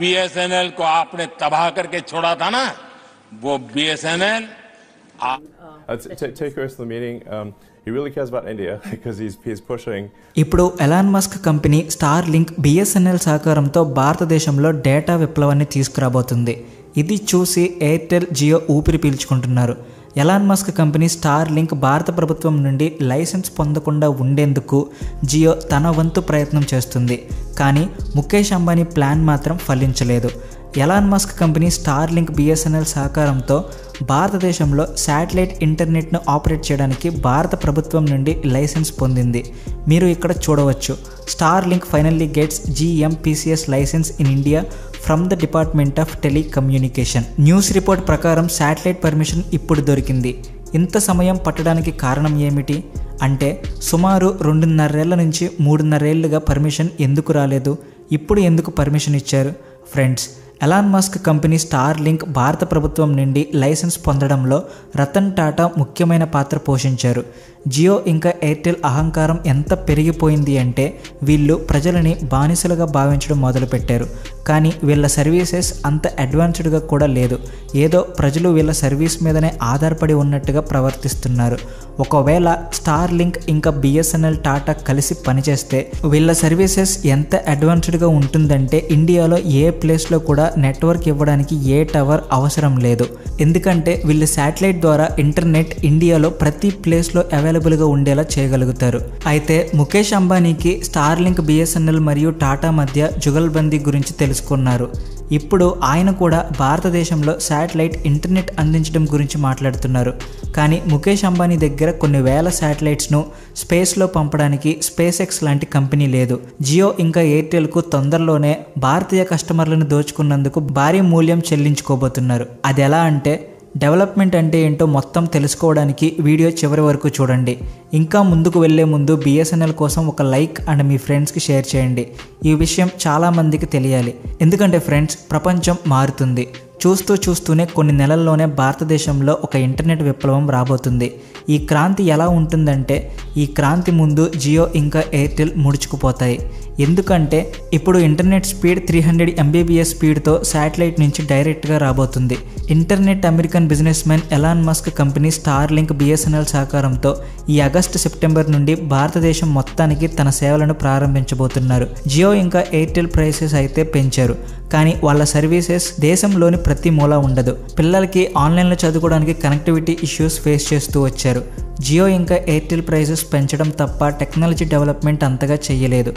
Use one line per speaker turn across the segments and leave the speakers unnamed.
BSNL को आपने तबाह करके छोड़ा था ना, वो BSNL
take the rest of the meeting. He really cares about India because he's pushing.
ఇప్పుడు Elon Musk company Starlink BSNL సహకారంతో భారతదేశంలో డేటా విప్లవాన్ని తీసుకురాబోతుంది. ఇది చూసి ఎయిర్టెల్, జియో ఊపిరి పీల్చుకుంటున్నారు. Elon Musk company Starlink భారత ప్రభుత్వం నుండి లైసెన్స్ పొందకుండా ఉండేందుకు జియో తన వంతు ప్రయత్నం చేస్తుంది. కానీ ముఖేష్ అంబానీ ప్లాన్ మాత్రం ఫలించలేదు. Elon Musk company Starlink BSNL సహకారంతో భారతదేశంలో శాటిలైట్ ఇంటర్నెట్ను ఆపరేట్ చేయడానికి భారత ప్రభుత్వం నుండి లైసెన్స్ పొందింది. మీరు ఇక్కడ చూడవచ్చు, Starlink finally gets GMPCS license in India from the department of telecommunication. News report ప్రకారం శాటిలైట్ పర్మిషన్ ఇప్పుడు దొరికింది. ఇంత సమయం పట్టడానికి కారణం ఏమిటి అంటే, సుమారు 2.5 ఏళ్ల నుంచి 3.5 ఏళ్లుగా పర్మిషన్ ఎందుకు రాలేదు, ఇప్పుడు ఎందుకు పర్మిషన్ ఇచ్చారు? Friends, Elon Musk company Starlink భారత ప్రభుత్వం నుండి లైసెన్స్ పొందడంలో రతన్ టాటా ముఖ్యమైన పాత్ర పోషించారు. జియో ఇంకా ఎయిర్టెల్ అహంకారం ఎంత పెరిగిపోయింది అంటే, వీళ్ళు ప్రజలని బానిసలుగా భావించడం మొదలుపెట్టారు. కానీ వీళ్ళ సర్వీసెస్ అంత అడ్వాన్స్డ్గా కూడా లేదు. ఏదో ప్రజలు వీళ్ళ సర్వీస్ మీదనే ఆధారపడి ఉన్నట్టుగా ప్రవర్తిస్తున్నారు. ఒకవేళ స్టార్ లింక్ ఇంకా బిఎస్ఎన్ఎల్ టాటా కలిసి పనిచేస్తే వీళ్ళ సర్వీసెస్ ఎంత అడ్వాన్స్డ్గా ఉంటుందంటే, ఇండియాలో ఏ ప్లేస్లో కూడా నెట్వర్క్ ఇవ్వడానికి ఏ టవర్ అవసరం లేదు. ఎందుకంటే వీళ్ళు శాటిలైట్ ద్వారా ఇంటర్నెట్ ఇండియాలో ప్రతి ప్లేస్లో అవైలబుల్గా ఉండేలా చేయగలుగుతారు. అయితే ముఖేష్ అంబానీకి స్టార్ లింక్, బిఎస్ఎన్ఎల్ మరియు టాటా మధ్య జుగల్బందీ గురించి తెలుసుకున్నారు. ఇప్పుడు ఆయన కూడా భారతదేశంలో శాటిలైట్ ఇంటర్నెట్ అందించడం గురించి మాట్లాడుతున్నారు. కానీ ముఖేష్ అంబానీ దగ్గర కొన్ని వేల శాటిలైట్స్ను స్పేస్లో పంపడానికి స్పేస్ ఎక్స్ లాంటి కంపెనీ లేదు. జియో ఇంకా ఎయిర్టెల్కు తొందరలోనే భారతీయ కస్టమర్లను దోచుకున్నందుకు భారీ మూల్యం చెల్లించుకోబోతున్నారు. అది ఎలా అంటే, డెవలప్మెంట్ అంటే ఏంటో మొత్తం తెలుసుకోవడానికి వీడియో చివరి వరకు చూడండి. ఇంకా ముందుకు వెళ్లే ముందు బిఎస్ఎన్ఎల్ కోసం ఒక లైక్ అండ్ మీ ఫ్రెండ్స్కి షేర్ చేయండి. ఈ విషయం చాలామందికి తెలియాలి. ఎందుకంటే ఫ్రెండ్స్, ప్రపంచం మారుతుంది. చూస్తూనే కొన్ని నెలల్లోనే భారతదేశంలో ఒక ఇంటర్నెట్ విప్లవం రాబోతుంది. ఈ క్రాంతి ఎలా ఉంటుందంటే, ఈ క్రాంతి ముందు జియో ఇంకా ఎయిర్టెల్ ముడుచుకుపోతాయి. ఎందుకంటే ఇప్పుడు ఇంటర్నెట్ స్పీడ్ 300 MBPS స్పీడ్తో శాటిలైట్ నుంచి డైరెక్ట్గా రాబోతుంది. Internet American business man Elon Musk company Starlink BSNL సహకారంతో ఈ ఆగస్టు, సెప్టెంబర్ నుండి భారతదేశం మొత్తానికి తన సేవలను ప్రారంభించబోతున్నారు. జియో ఇంకా ఎయిర్టెల్ ప్రైసెస్ అయితే పెంచారు, కానీ వాళ్ళ సర్వీసెస్ దేశంలోని ప్రతి మూల ఉండదు. పిల్లలకి ఆన్లైన్లో చదువుకోవడానికి కనెక్టివిటీ ఇష్యూస్ ఫేస్ చేస్తూ వచ్చారు. జియో ఇంకా ఎయిర్టెల్ ప్రైసెస్ పెంచడం తప్ప టెక్నాలజీ డెవలప్మెంట్ అంతగా చేయలేదు.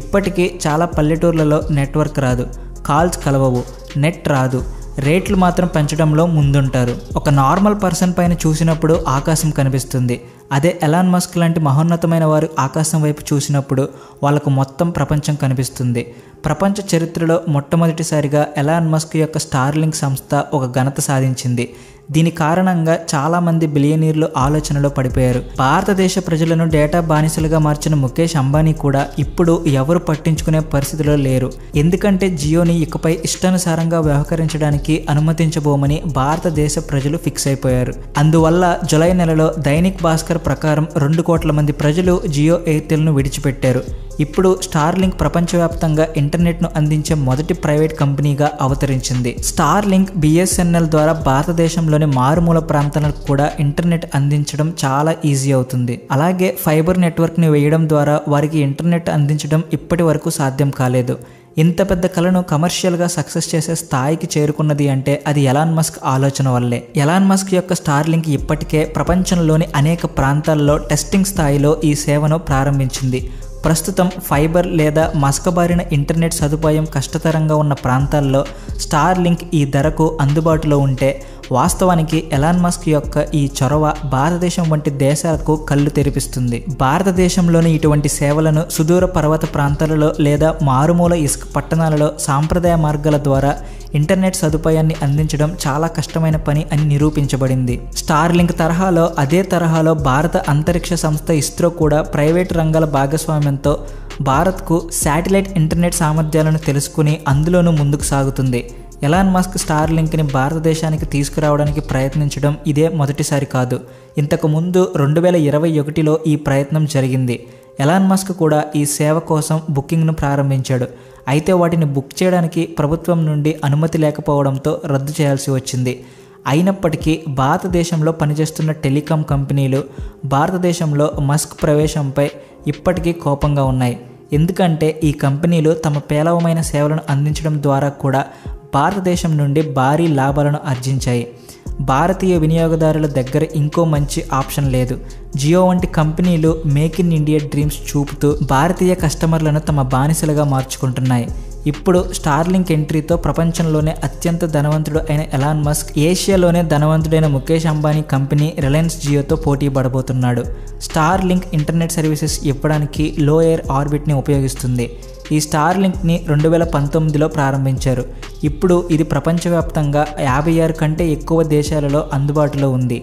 ఇప్పటికీ చాలా పల్లెటూర్లలో నెట్వర్క్ రాదు, కాల్స్ కలవవు, నెట్ రాదు. రేట్లు మాత్రం పెంచడంలో ముందుంటారు. ఒక నార్మల్ పర్సన్ పైన చూసినప్పుడు ఆకాశం కనిపిస్తుంది. అదే ఎలాన్ మస్క్ లాంటి మహోన్నతమైన వారు ఆకాశం వైపు చూసినప్పుడు వాళ్ళకు మొత్తం ప్రపంచం కనిపిస్తుంది. ప్రపంచ చరిత్రలో మొట్టమొదటిసారిగా ఎలాన్ మస్క్ యొక్క స్టార్ లింక్ సంస్థ ఒక ఘనత సాధించింది. దీని కారణంగా చాలామంది బిలియనీర్లు ఆలోచనలో పడిపోయారు. భారతదేశ ప్రజలను డేటా బానిసలుగా మార్చిన ముఖేష్ అంబానీ కూడా ఇప్పుడు ఎవరు పట్టించుకునే పరిస్థితిలో లేరు. ఎందుకంటే జియోని ఇకపై ఇష్టానుసారంగా వ్యవహరించడానికి అనుమతించబోమని భారతదేశ ప్రజలు ఫిక్స్ అయిపోయారు. అందువల్ల జులై నెలలో దైనిక్ భాస్కర్ ప్రకారం 2 కోట్ల మంది ప్రజలు జియో ఎయిర్టెల్ను విడిచిపెట్టారు. ఇప్పుడు స్టార్ లింక్ ప్రపంచవ్యాప్తంగా ఇంటర్నెట్ను అందించే మొదటి ప్రైవేట్ కంపెనీగా అవతరించింది. స్టార్ లింక్ బిఎస్ఎన్ఎల్ ద్వారా భారతదేశంలోని మారుమూల ప్రాంతాలకు కూడా ఇంటర్నెట్ అందించడం చాలా ఈజీ అవుతుంది. అలాగే ఫైబర్ నెట్వర్క్ని వేయడం ద్వారా వారికి ఇంటర్నెట్ అందించడం ఇప్పటి వరకు సాధ్యం కాలేదు. ఇంత పెద్ద కళను కమర్షియల్గా సక్సెస్ చేసే స్థాయికి చేరుకున్నది అంటే అది ఎలాన్ మస్క్ ఆలోచన వల్లే. ఎలాన్ మస్క్ యొక్క స్టార్ లింక్ ఇప్పటికే ప్రపంచంలోని అనేక ప్రాంతాల్లో టెస్టింగ్ స్థాయిలో ఈ సేవను ప్రారంభించింది. ప్రస్తుతం ఫైబర్ లేదా మసకబారిన ఇంటర్నెట్ సదుపాయం కష్టతరంగా ఉన్న ప్రాంతాల్లో స్టార్ లింక్ ఈ ధరకు అందుబాటులో ఉంటే, వాస్తవానికి ఎలాన్ మస్క్ యొక్క ఈ చొరవ భారతదేశం వంటి దేశాలకు కళ్ళు తెరిపిస్తుంది. భారతదేశంలోని ఇటువంటి సేవలను సుదూర పర్వత ప్రాంతాలలో లేదా మారుమూల ఇసుక పట్టణాలలో సాంప్రదాయ మార్గాల ద్వారా ఇంటర్నెట్ సదుపాయాన్ని అందించడం చాలా కష్టమైన పని అని నిరూపించబడింది. స్టార్ లింక్ తరహాలో అదే తరహాలో భారత అంతరిక్ష సంస్థ ఇస్రో కూడా ప్రైవేటు రంగాల భాగస్వామ్యంతో భారత్కు శాటిలైట్ ఇంటర్నెట్ సామర్థ్యాలను తెలుసుకుని అందులోనూ ముందుకు సాగుతుంది. ఎలాన్ మస్క్ స్టార్ లింక్ని భారతదేశానికి తీసుకురావడానికి ప్రయత్నించడం ఇదే మొదటిసారి కాదు. ఇంతకుముందు 2021లో ఈ ప్రయత్నం జరిగింది. ఎలాన్ మస్క్ కూడా ఈ సేవ కోసం బుకింగ్ను ప్రారంభించాడు. అయితే వాటిని బుక్ చేయడానికి ప్రభుత్వం నుండి అనుమతి లేకపోవడంతో రద్దు చేయాల్సి వచ్చింది. అయినప్పటికీ భారతదేశంలో పనిచేస్తున్న టెలికాం కంపెనీలు భారతదేశంలో మస్క్ ప్రవేశంపై ఇప్పటికీ కోపంగా ఉన్నాయి. ఎందుకంటే ఈ కంపెనీలు తమ పేలవమైన సేవలను అందించడం ద్వారా కూడా భారతదేశం నుండి భారీ లాభాలను ఆర్జించాయి. భారతీయ వినియోగదారుల దగ్గర ఇంకో మంచి ఆప్షన్ లేదు. జియో వంటి కంపెనీలు మేక్ ఇన్ ఇండియా డ్రీమ్స్ చూపుతూ భారతీయ కస్టమర్లను తమ బానిసలుగా మార్చుకుంటున్నాయి. ఇప్పుడు స్టార్లింక్ ఎంట్రీతో ప్రపంచంలోనే అత్యంత ధనవంతుడు అయిన ఎలాన్ మస్క్ ఏషియాలోనే ధనవంతుడైన ముఖేష్ అంబానీ కంపెనీ రిలయన్స్ జియోతో పోటీ పడబోతున్నాడు. స్టార్లింక్ ఇంటర్నెట్ సర్వీసెస్ ఇవ్వడానికి లో ఎయిర్ ఆర్బిట్ని ఉపయోగిస్తుంది. ఈ స్టార్లింక్ని 2019లో ప్రారంభించారు. ఇప్పుడు ఇది ప్రపంచవ్యాప్తంగా 56 కంటే ఎక్కువ దేశాలలో అందుబాటులో ఉంది.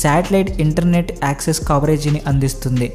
శాటిలైట్ ఇంటర్నెట్ యాక్సెస్ కవరేజీని అందిస్తుంది.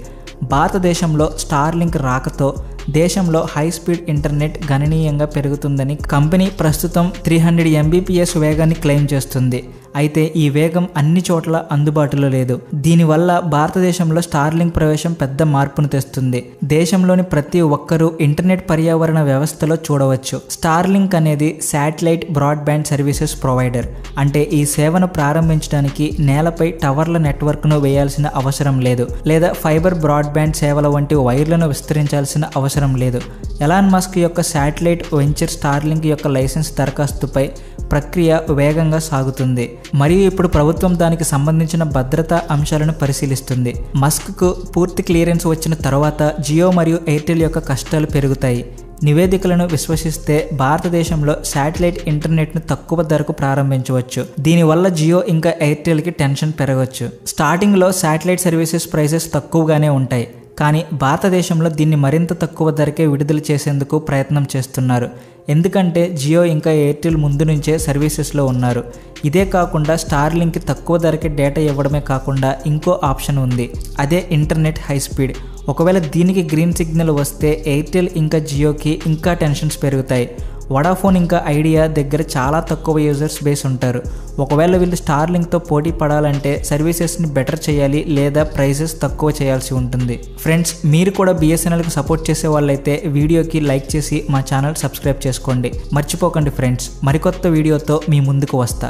భారతదేశంలో స్టార్లింక్ రాకతో దేశంలో హై స్పీడ్ ఇంటర్నెట్ గణనీయంగా పెరుగుతుందని కంపెనీ ప్రస్తుతం 300 Mbps వేగాన్ని క్లెయిమ్ చేస్తుంది. అయితే ఈ వేగం అన్ని చోట్ల అందుబాటులో లేదు. దీనివల్ల భారతదేశంలో స్టార్లింక్ ప్రవేశం పెద్ద మార్పును తెస్తుంది. దేశంలోని ప్రతి ఒక్కరూ ఇంటర్నెట్ పర్యావరణ వ్యవస్థలో చూడవచ్చు. స్టార్లింక్ అనేది శాటిలైట్ బ్రాడ్బ్యాండ్ సర్వీసెస్ ప్రొవైడర్. అంటే ఈ సేవను ప్రారంభించడానికి నేలపై టవర్ల నెట్వర్క్ను వేయాల్సిన అవసరం లేదు, లేదా ఫైబర్ బ్రాడ్బ్యాండ్ సేవల వంటి వైర్లను విస్తరించాల్సిన అవసరం లేదు. ఎలాన్ మస్క్ యొక్క శాటిలైట్ వెంచర్ స్టార్లింక్ యొక్క లైసెన్స్ దరఖాస్తుపై ప్రక్రియ వేగంగా సాగుతుంది మరియు ఇప్పుడు ప్రభుత్వం దానికి సంబంధించిన భద్రతా అంశాలను పరిశీలిస్తుంది. మస్క్కు పూర్తి క్లియరెన్స్ వచ్చిన తర్వాత జియో మరియు ఎయిర్టెల్ యొక్క కష్టాలు పెరుగుతాయి. నివేదికలను విశ్వసిస్తే భారతదేశంలో శాటిలైట్ ఇంటర్నెట్ను తక్కువ ధరకు ప్రారంభించవచ్చు. దీనివల్ల జియో ఇంకా ఎయిర్టెల్కి టెన్షన్ పెరగవచ్చు. స్టార్టింగ్లో శాటిలైట్ సర్వీసెస్ ప్రైసెస్ తక్కువగానే ఉంటాయి, కానీ భారతదేశంలో దీన్ని మరింత తక్కువ ధరకే విడుదల చేసేందుకు ప్రయత్నం చేస్తున్నారు. ఎందుకంటే జియో ఇంకా ఎయిర్టెల్ ముందు నుంచే సర్వీసెస్లో ఉన్నారు. ఇదే కాకుండా స్టార్లింక్కి తక్కువ ధరకే డేటా ఇవ్వడమే కాకుండా ఇంకో ఆప్షన్ ఉంది, అదే ఇంటర్నెట్ హై స్పీడ్. ఒకవేళ దీనికి గ్రీన్ సిగ్నల్ వస్తే ఎయిర్టెల్ ఇంకా జియోకి ఇంకా టెన్షన్స్ పెరుగుతాయి. వడాఫోన్ ఇంకా ఐడియా దగ్గర చాలా తక్కువ యూజర్స్ బేస్ ఉంటారు. ఒకవేళ వీళ్ళు స్టార్లింక్తో పోటీ పడాలంటే సర్వీసెస్ని బెటర్ చేయాలి లేదా ప్రైసెస్ తక్కువ చేయాల్సి ఉంటుంది. ఫ్రెండ్స్, మీరు కూడా బిఎస్ఎన్ఎల్కి సపోర్ట్ చేసే వాళ్ళైతే వీడియోకి లైక్ చేసి మా ఛానల్ సబ్స్క్రైబ్ చేసుకోండి. మర్చిపోకండి ఫ్రెండ్స్, మరికొత్త వీడియోతో మీ ముందుకు వస్తా.